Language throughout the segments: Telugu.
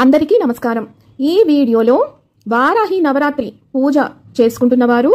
అందరికీ నమస్కారం। ఈ వీడియోలో వారాహి నవరాత్రి పూజ చేసుకుంటున్నవారు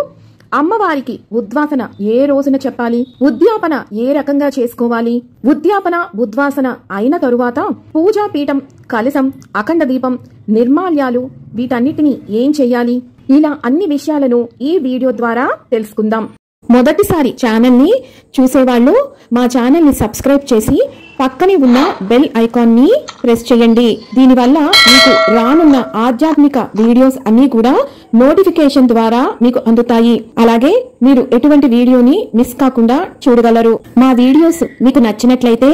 అమ్మవారికి ఉద్వాసన ఏ రోజున చెప్పాలి, ఉద్యాపన ఏ రకంగా చేసుకోవాలి, ఉద్యాపన ఉద్వాసన అయిన తరువాత పూజా పీఠం, కలశం, అఖండ దీపం, నిర్మాల్యాలు వీటన్నిటిని ఏం చెయ్యాలి, ఇలా అన్ని విషయాలను ఈ వీడియో ద్వారా తెలుసుకుందాం। మొదటిసారి ఛానల్ ని చూసేవాళ్ళు మా ఛానల్ ని సబ్స్క్రైబ్ చేసి పక్కనే ఉన్న బెల్ ఐకాన్ ని ప్రెస్ చేయండి। దీనివల్ల మీకు రానున్న ఆధ్యాత్మిక వీడియోస్ అన్ని కూడా నోటిఫికేషన్ ద్వారా మీకు అందుతాయి। అలాగే మీరు ఎటువంటి వీడియోని మిస్ కాకుండా చూడగలరు। మా వీడియోస్ మీకు నచ్చినట్లయితే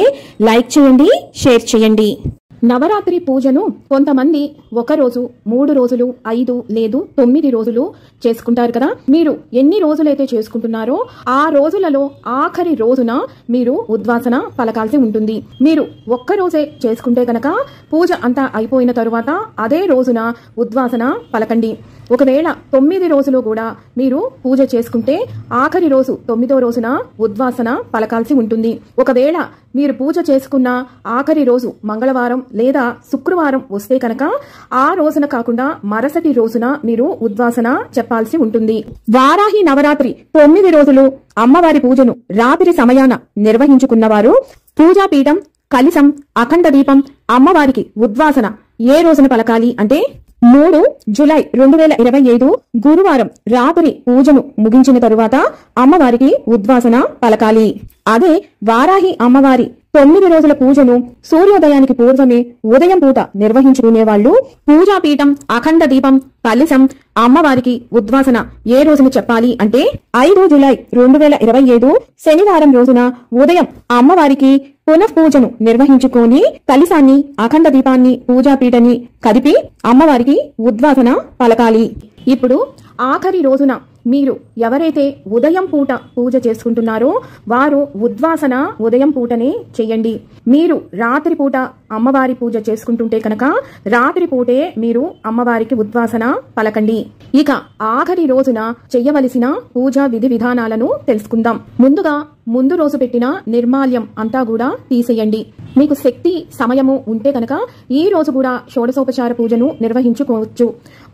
లైక్ చేయండి, షేర్ చేయండి। నవరాత్రి పూజను కొంతమంది 1 రోజు, 3 రోజులు, 5 లేదు 9 రోజులు చేసుకుంటారు కదా। మీరు ఎన్ని రోజులైతే చేసుకుంటున్నారో ఆ రోజులలో ఆఖరి రోజున మీరు ఉద్వాసన పలకాల్సి ఉంటుంది। మీరు 1 రోజే చేసుకుంటే కనుక పూజ అంతా అయిపోయిన తరువాత అదే రోజున ఉద్వాసన పలకండి। ఒకవేళ 9 రోజులు కూడా మీరు పూజ చేసుకుంటే ఆఖరి రోజు 9వ రోజున ఉద్వాసన పలకాల్సి ఉంటుంది। ఒకవేళ మీరు పూజ చేసుకున్న ఆఖరి రోజు మంగళవారం లేదా శుక్రవారం వస్తే కనుక ఆ రోజున కాకుండా మరుసటి రోజున మీరు ఉద్వాసన చెప్పాల్సి ఉంటుంది। వారాహి నవరాత్రి 9 రోజులు అమ్మవారి పూజను రాత్రి సమయాన నిర్వహించుకున్నవారు పూజా పీఠం, కలశం, అఖండ దీపం, అమ్మవారికి ఉద్వాసన ఏ రోజున పలకాలి అంటే 3 జూలై 2025 గురువారం రాత్రి పూజను ముగించిన తరువాత అమ్మవారికి ఉద్వాసన పలకాలి। అదే వారాహి అమ్మవారి 9 రోజుల పూజను సూర్యోదయానికి పూర్వమే ఉదయం పూట నిర్వహించుకునే వాళ్ళు పూజా పీఠం, అఖండ దీపం, కలశం, అమ్మవారికి ఉద్వాసన ఏ రోజున చెప్పాలి అంటే 5 జూలై 2025 శనివారం రోజున ఉదయం అమ్మవారికి పునఃపూజను నిర్వహించుకొని కలశాన్ని, అఖండ దీపాన్ని, పూజా పీఠని కదిపి అమ్మవారికి ఉద్వాసన పలకాలి। ఇప్పుడు ఆఖరి రోజున మీరు ఎవరైతే ఉదయం పూట పూజ చేసుకుంటున్నారో వారు ఉద్వాసన ఉదయం పూటనే చెయ్యండి। మీరు రాత్రి పూట అమ్మవారి పూజ చేసుకుంటుంటే కనుక రాత్రి పూటే మీరు అమ్మవారికి ఉద్వాసన పలకండి। ఇక ఆఖరి రోజున చెయ్యవలసిన పూజా విధి విధానాలను తెలుసుకుందాం। ముందుగా ముందు రోజు పెట్టిన నిర్మాల్యం అంతా కూడా తీసేయండి। మీకు శక్తి సమయము ఉంటే కనుక ఈ రోజు కూడా షోడశోపచార పూజను నిర్వహించుకోవచ్చు।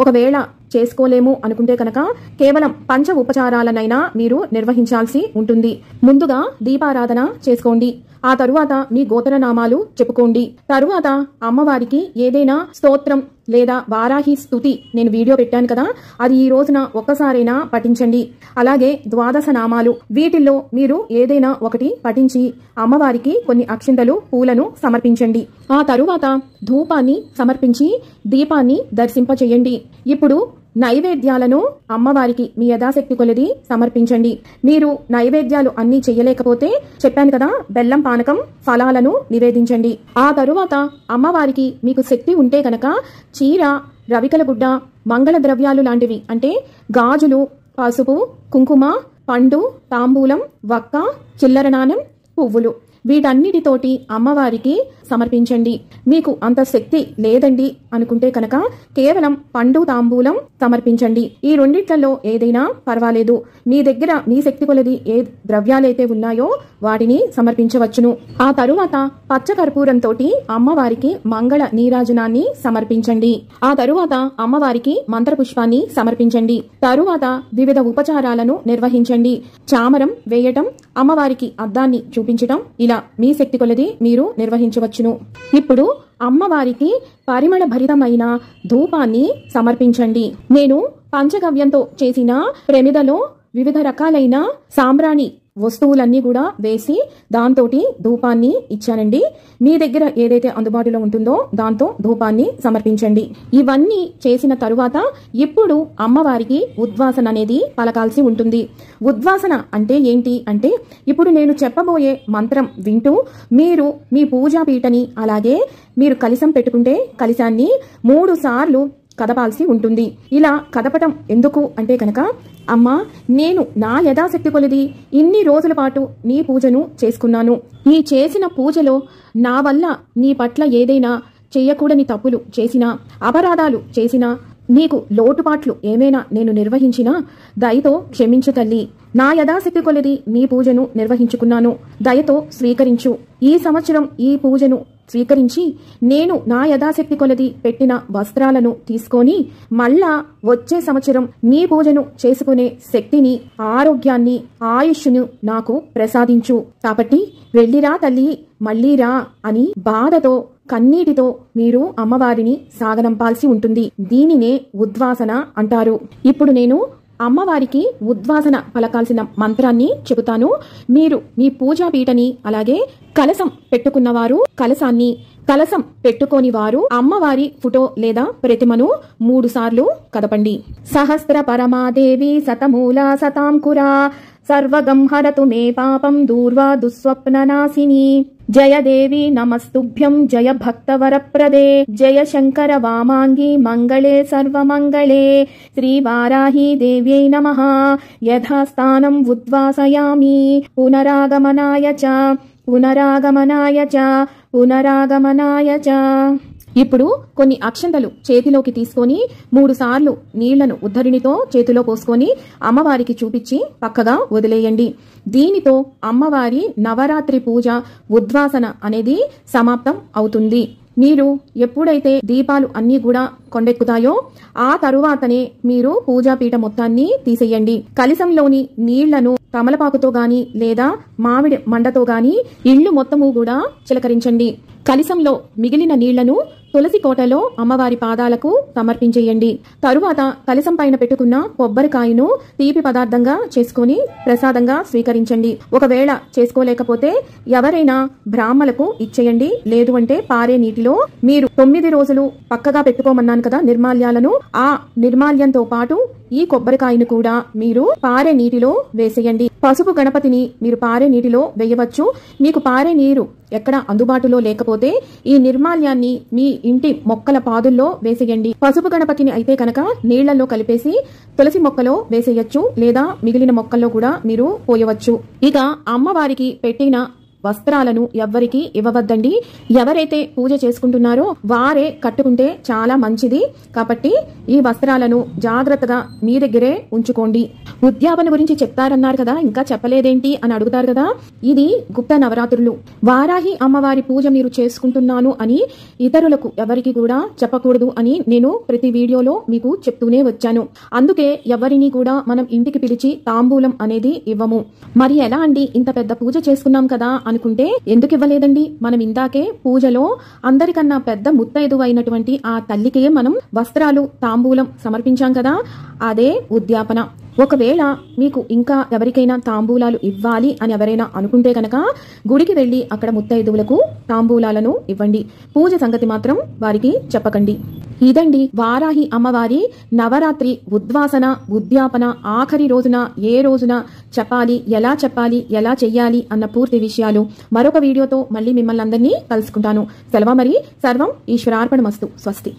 ఒకవేళ చేసుకోలేము అనుకుంటే కనుక కేవలం పంచ ఉపచారాలనైనా మీరు నిర్వహించాల్సి ఉంటుంది। ముందుగా దీపారాధన చేసుకోండి, ఆ తరువాత మీ గోత్రనామాలు చెప్పుకోండి। తరువాత అమ్మవారికి ఏదైనా స్తోత్రం లేదా వారాహి స్తుతి నేను వీడియో పెట్టాను కదా, అది ఈ రోజున ఒక్కసారైనా పఠించండి। అలాగే ద్వాదశ నామాలు వీటిల్లో మీరు ఏదైనా ఒకటి పఠించి అమ్మవారికి కొన్ని అక్షింతలు, పూలను సమర్పించండి। ఆ తరువాత ధూపాన్ని సమర్పించి దీపాన్ని దర్శింపచేయండి। ఇప్పుడు నైవేద్యాలను అమ్మవారికి మీ యథాశక్తి కొలది సమర్పించండి। మీరు నైవేద్యాలు అన్ని చెయ్యలేకపోతే చెప్పాను కదా, బెల్లం పానకం, ఫలాలను నివేదించండి। ఆ తరువాత అమ్మవారికి మీకు శక్తి ఉంటే కనుక చీర, రవికల గుడ్డ, మంగళ ద్రవ్యాలు లాంటివి అంటే గాజులు, పసుపు, కుంకుమ, పండు, తాంబూలం, వక్క, చిల్లర నాణెం, పువ్వులు వీటన్నిటితోటి అమ్మవారికి సమర్పించండి। మీకు అంత శక్తి లేదండి అనుకుంటే కనుక కేవలం పండు, తాంబూలం సమర్పించండి। ఈ రెండిట్లలో ఏదైనా పర్వాలేదు, మీ దగ్గర మీ శక్తి కొలది ఏ ద్రవ్యాలైతే ఉన్నాయో వాటిని సమర్పించవచ్చును। ఆ తరువాత పచ్చ కర్పూరంతో అమ్మవారికి మంగళ నీరాజనాన్ని సమర్పించండి। ఆ తరువాత అమ్మవారికి మంత్రపుష్పాన్ని సమర్పించండి। తరువాత వివిధ ఉపచారాలను నిర్వహించండి। చామరం వేయటం, అమ్మవారికి అద్దాన్ని చూపించటం, ఇలా మీ శక్తి కొలది మీరు నిర్వహించవచ్చును। ఇప్పుడు అమ్మవారికి పరిమళ భరితమైన ధూపాన్ని సమర్పించండి। నేను పంచగవ్యంతో చేసిన ప్రమిదలో వివిధ రకాలైన సాంబ్రాణి వస్తువులన్నీ కూడా వేసి దాంతోటి ధూపాన్ని ఇచ్చానండి। మీ దగ్గర ఏదైతే అందుబాటులో ఉంటుందో దాంతో ధూపాన్ని సమర్పించండి। ఇవన్నీ చేసిన తరువాత ఇప్పుడు అమ్మవారికి ఉద్వాసన అనేది పలకాల్సి ఉంటుంది। ఉద్వాసన అంటే ఏంటి అంటే ఇప్పుడు నేను చెప్పబోయే మంత్రం వింటూ మీరు మీ పూజా పీఠని అలాగే మీరు కలశం పెట్టుకుంటే కలశాన్ని 3 సార్లు కదపాల్సి ఉంటుంది। ఇలా కదపటం ఎందుకు అంటే కనుక అమ్మా, నేను నా యథాశక్తి కొలది ఇన్ని రోజుల పాటు నీ పూజను చేసుకున్నాను। ఈ చేసిన పూజలో నా వల్ల నీ పట్ల ఏదైనా చెయ్యకూడని తప్పులు చేసినా, అపరాధాలు చేసినా, నీకు లోటుపాట్లు ఏమైనా నేను నిర్వహించినా దయతో క్షమించు తల్లి। నా యథాశక్తి కొలది నీ పూజను నిర్వహించుకున్నాను, దయతో స్వీకరించు। ఈ సంవత్సరం ఈ పూజను స్వీకరించి నేను నా యథాశక్తి కొలది పెట్టిన వస్త్రాలను తీసుకొని మళ్ళా వచ్చే సంవత్సరం నీ పూజను చేసుకునే శక్తిని, ఆరోగ్యాన్ని, ఆయుష్ను నాకు ప్రసాదించు. కాబట్టి వెళ్ళిరా తల్లి, మళ్ళీరా అని బాధతో, కన్నీటితో మీరు అమ్మవారిని సాగనంపాల్సి ఉంటుంది. దీనినే ఉద్వాసన అంటారు. ఇప్పుడు నేను అమ్మవారికి ఉద్వాసన పలకాల్సిన మంత్రాన్ని చెబుతాను. మీరు మీ పూజా పీటని, అలాగే కలసం పెట్టుకున్నవారు కలసం పెట్టుకోని వారు అమ్మవారి ఫోటో లేదా ప్రతిమను 3 సార్లు కదపండి. సహస్ర పరమాదేవి శతమూల శతాంకురా సర్వగం హరతు మే పాపం దూర్వా దుస్వప్ననాశిని. జయ దేవి నమస్తుభ్యం జయ భక్తవరప్రదే జయ శంకర వామాంగి మంగళే సర్వమంగళే. శ్రీ వారాహి దేవ్యై నమః. యథాస్థానం ఉద్వాసయామి. పునరాగమనాయ చ పునరాగమనాయ చ పునరాగమనాయ చ. ఇప్పుడు కొన్ని అక్షంతలు చేతిలోకి తీసుకొని 3 సార్లు నీళ్లను ఉద్ధరిణితో చేతిలో పోసుకొని అమ్మవారికి చూపించి పక్కగా వదిలేయండి. దీనితో అమ్మవారి నవరాత్రి పూజ ఉద్వాసన అనేది సమాప్తం అవుతుంది. మీరు ఎప్పుడైతే దీపాలు అన్నీ కూడా కొండెక్కుతాయో ఆ తరువాతనే మీరు పూజాపీఠ మొత్తాన్ని తీసేయండి. కలశంలోని నీళ్లను తమలపాకుతో గాని లేదా మామిడి మండతో గాని ఇళ్లు మొత్తము కూడా చిలకరించండి. కలశంలో మిగిలిన నీళ్లను తులసి కోటలో అమ్మవారి పాదాలకు సమర్పించేయండి. తరువాత కలశం పైన పెట్టుకున్న కొబ్బరికాయను తీపి పదార్థంగా చేసుకుని ప్రసాదంగా స్వీకరించండి. ఒకవేళ చేసుకోలేకపోతే ఎవరైనా బ్రాహ్మలకు ఇచ్చేయండి. లేదు అంటే పారే నీటిలో మీరు 9 రోజులు పక్కగా పెట్టుకోమన్నాను కదా నిర్మాల్యాలను, ఆ నిర్మాల్యంతో పాటు ఈ కొబ్బరికాయను కూడా మీరు పారే నీటిలో వేసేయండి. పసుపు గణపతిని మీరు పారే నీటిలో వేయవచ్చు. మీకు పారే నీరు ఎక్కడ అందుబాటులో లేకపోతే ఈ నిర్మాల్యాన్ని మీ ఇంటి మొక్కల పాదుల్లో వేసేయండి. పసుపు గణపతిని అయితే కనుక నీళ్లలో కలిపేసి తులసి మొక్కలో వేసేయచ్చు, లేదా మిగిలిన మొక్కల్లో కూడా మీరు పోయవచ్చు. ఇక అమ్మవారికి పెట్టిన వస్త్రాలను ఎవ్వరికి ఇవ్వవద్దండి. ఎవరైతే పూజ చేసుకుంటున్నారో వారే కట్టుకుంటే చాలా మంచిది. కాబట్టి ఈ వస్త్రాలను జాగ్రత్తగా మీ దగ్గరే ఉంచుకోండి. ఉద్యాపన గురించి చెప్తారన్నారు కదా, ఇంకా చెప్పలేదేంటి అని అడుగుతారు కదా. ఇది గుప్త నవరాత్రులు. వారాహి అమ్మవారి పూజ మీరు చేసుకుంటున్నాను అని ఇతరులకు ఎవరికి కూడా చెప్పకూడదు అని నేను ప్రతి వీడియోలో మీకు చెప్తూనే వచ్చాను. అందుకే ఎవరిని కూడా మనం ఇంటికి పిలిచి తాంబూలం అనేది ఇవ్వము. మరి ఎలా అండి, ఇంత పెద్ద పూజ చేసుకున్నాం కదా అనుకుంటే ఎందుకు ఇవ్వలేదండి? మనం ఇందాకే పూజలో అందరికన్నా పెద్ద ముత్తైదు అయినటువంటి ఆ తల్లికే మనం వస్త్రాలు, తాంబూలం సమర్పించాం కదా, అదే ఉద్యాపన. ఒకవేళ మీకు ఇంకా ఎవరికైనా తాంబూలాలు ఇవ్వాలి అని ఎవరైనా అనుకుంటే కనుక గుడికి వెళ్లి అక్కడ ముత్తైదువులకు తాంబూలాలను ఇవ్వండి. పూజ సంగతి మాత్రం వారికి చెప్పకండి. ఇదండి వారాహి అమ్మవారి నవరాత్రి ఉద్వాసన, ఉద్యాపన ఆఖరి రోజున ఏ రోజున చెప్పాలి, ఎలా చెయ్యాలి అన్న పూర్తి విషయాలు మరొక వీడియోతో మళ్ళీ మిమ్మల్ని అందరినీ కలుసుకుంటాను. సెలవు మరి. సర్వం ఈశ్వరార్పణమస్తు. స్వస్తి.